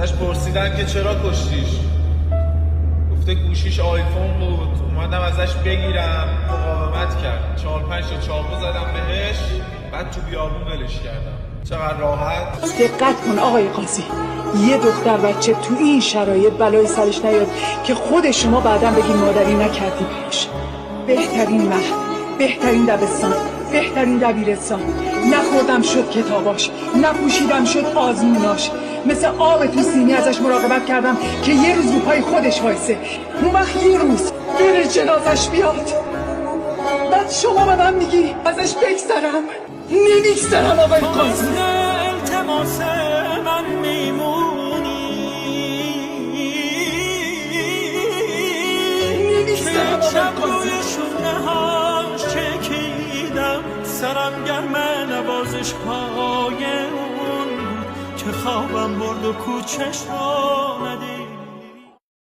ازش پرسیدن که چرا کشتیش، گفته گوشیش آیفون بود، اومدم ازش بگیرم، مقاومت کرد، 4-5 تا چاقو زدم بهش، بعد تو بیابون ولش کردم. چقدر راحت. دقت کن آقای قاضی، یه دختر بچه تو این شرایط بلای سرش نیاد که خود شما بعداً بگین مادری نکردی بهش. بهترین مهد، بهترین دبستان، بهترین دبیرستان، نخوردم شد کتاباش، نپوشیدم شد آزموناش، مثل آب تو سینی ازش مراقبت کردم که یه روز رو پای خودش وایسه، اون وقت یه روز بره جنازش بیاد. بعد شما به من میگی ازش بگذرم؟ نمیگذرم آقای قاضی. التماس من میمونی، نمیگذرم آقای قاضی. شونه هاش چکیدم، سرم گرم نوازش های اون که خوابم برد و کوچش رو ندید.